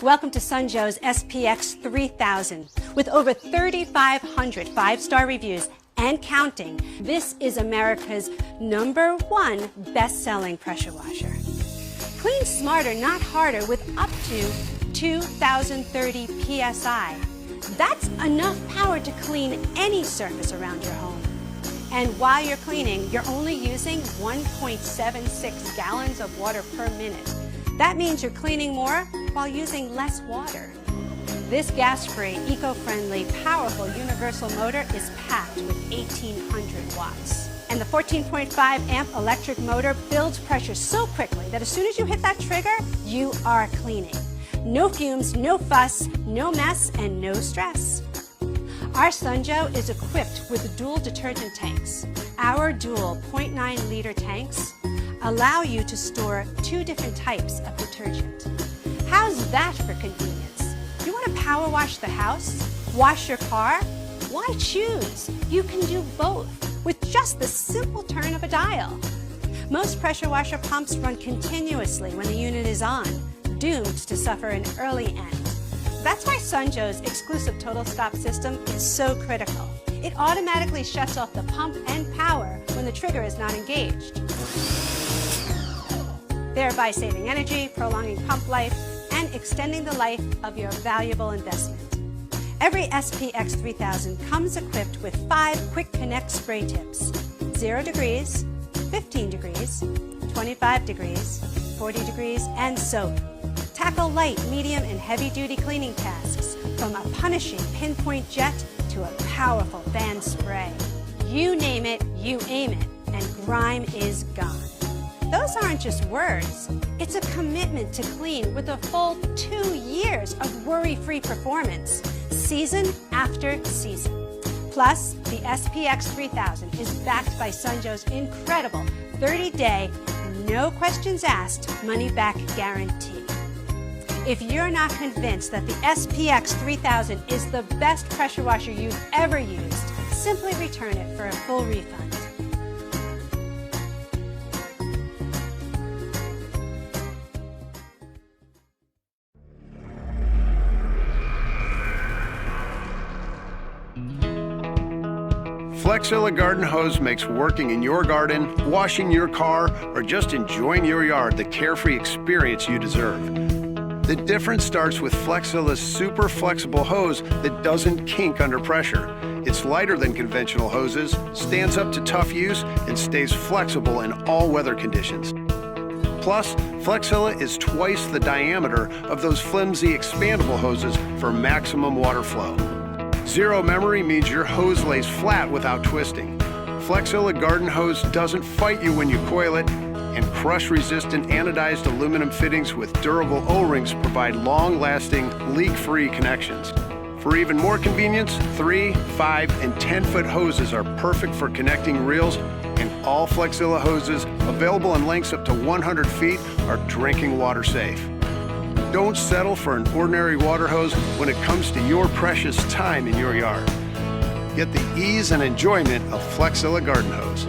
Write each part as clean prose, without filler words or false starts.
Welcome to Sunjoe's SPX 3000. With over 3,500 five-star reviews and counting, this is America's #1 best-selling pressure washer. Clean smarter, not harder, with up to 2,030 PSI. That's enough power to clean any surface around your home. And while you're cleaning, you're only using 1.76 gallons of water per minute. That means you're cleaning more while using less water. This gas-free, eco-friendly, powerful universal motor is packed with 1,800 watts. And the 14.5 amp electric motor builds pressure so quickly that as soon as you hit that trigger, you are cleaning. No fumes, no fuss, no mess, and no stress. Our Sunjoe is equipped with dual detergent tanks. Our dual 0.9-liter tanks allow you to store 2 different types of detergent. How's that for convenience? You want to power wash the house? Wash your car? Why choose? You can do both with just the simple turn of a dial. Most pressure washer pumps run continuously when the unit is on, doomed to suffer an early end. That's why Sunjoe's exclusive total stop system is so critical. It automatically shuts off the pump and power when the trigger is not engaged, thereby saving energy, prolonging pump life, and extending the life of your valuable investment. Every SPX 3000 comes equipped with 5 quick connect spray tips: 0 degrees, 15 degrees, 25 degrees, 40 degrees, and soap. Tackle light, medium, and heavy-duty cleaning tasks, from a punishing pinpoint jet to a powerful fan spray. You name it, you aim it, and grime is gone. Those aren't just words. It's a commitment to clean with a full 2 years of worry-free performance, season after season. Plus, the SPX 3000 is backed by Sunjoe's incredible 30-day, no questions asked, money-back guarantee. If you're not convinced that the SPX 3000 is the best pressure washer you've ever used, simply return it for a full refund. Flexilla Garden Hose makes working in your garden, washing your car, or just enjoying your yard the carefree experience you deserve. The difference starts with Flexilla's super flexible hose that doesn't kink under pressure. It's lighter than conventional hoses, stands up to tough use, and stays flexible in all weather conditions. Plus, Flexilla is twice the diameter of those flimsy expandable hoses for maximum water flow. Zero memory means your hose lays flat without twisting. Flexilla Garden Hose doesn't fight you when you coil it, and crush-resistant anodized aluminum fittings with durable O-rings provide long-lasting, leak-free connections. For even more convenience, 3, 5, and 10-foot hoses are perfect for connecting reels, and all Flexilla hoses, available in lengths up to 100 feet, are drinking water safe. Don't settle for an ordinary water hose when it comes to your precious time in your yard. Get the ease and enjoyment of Flexilla Garden Hose.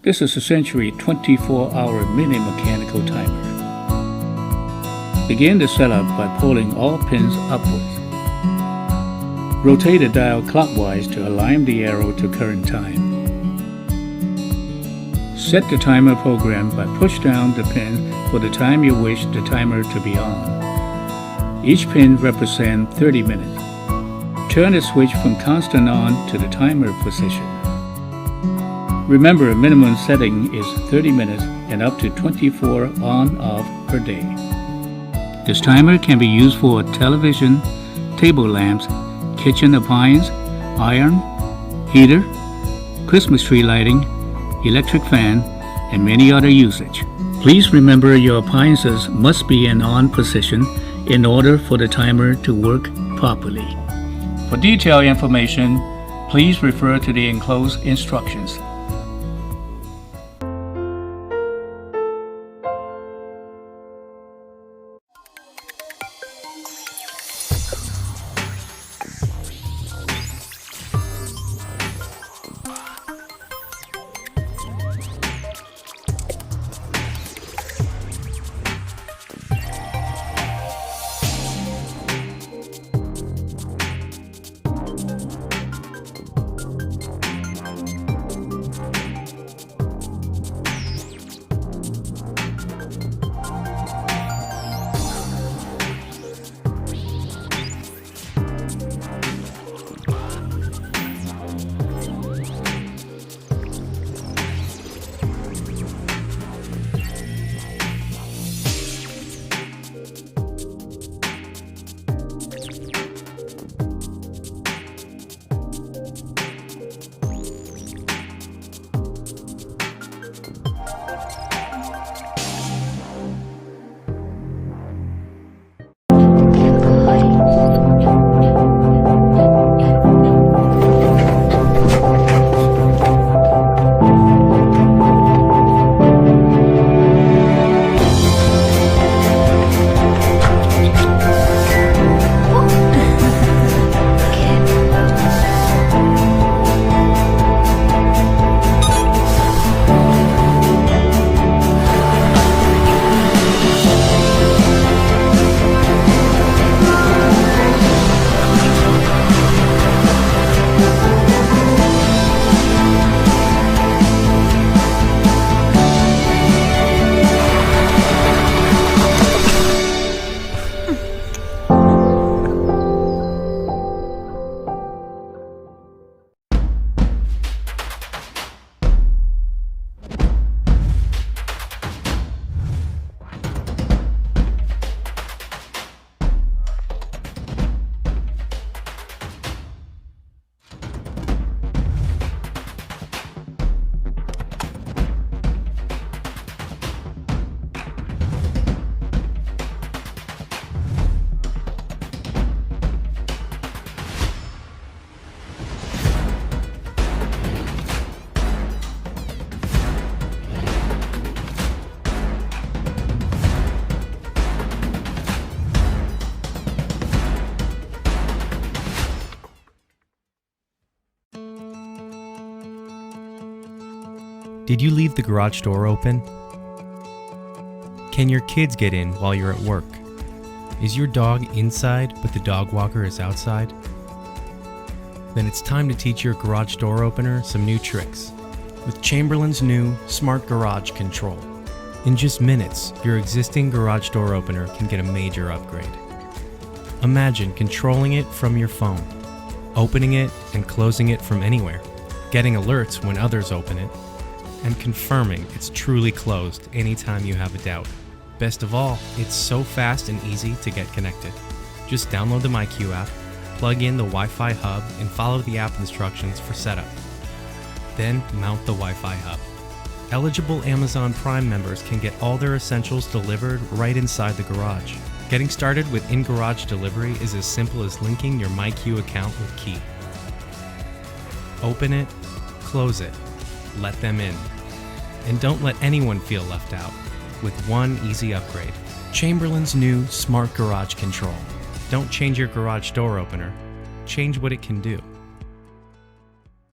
This is essentially a 24-hour mini mechanical timer. Begin the setup by pulling all pins upwards. Rotate the dial clockwise to align the arrow to current time. Set the timer program by push down the pin for the time you wish the timer to be on. Each pin represents 30 minutes. Turn the switch from constant on to the timer position. Remember, a minimum setting is 30 minutes and up to 24 on-off per day. This timer can be used for television, table lamps, kitchen appliance, iron, heater, Christmas tree lighting, electric fan, and many other usage. Please remember your appliances must be in on position in order for the timer to work properly. For detailed information, please refer to the enclosed instructions. Did you leave the garage door open? Can your kids get in while you're at work? Is your dog inside but the dog walker is outside? Then it's time to teach your garage door opener some new tricks with Chamberlain's new Smart Garage Control. In just minutes, your existing garage door opener can get a major upgrade. Imagine controlling it from your phone, opening it and closing it from anywhere, getting alerts when others open it, and confirming it's truly closed anytime you have a doubt. Best of all, it's so fast and easy to get connected. Just download the MyQ app, plug in the Wi-Fi hub, and follow the app instructions for setup. Then mount the Wi-Fi hub. Eligible Amazon Prime members can get all their essentials delivered right inside the garage. Getting started with in-garage delivery is as simple as linking your MyQ account with Key. Open it, close it, let them in. And don't let anyone feel left out with one easy upgrade. Chamberlain's new Smart Garage Control. Don't change your garage door opener, change what it can do.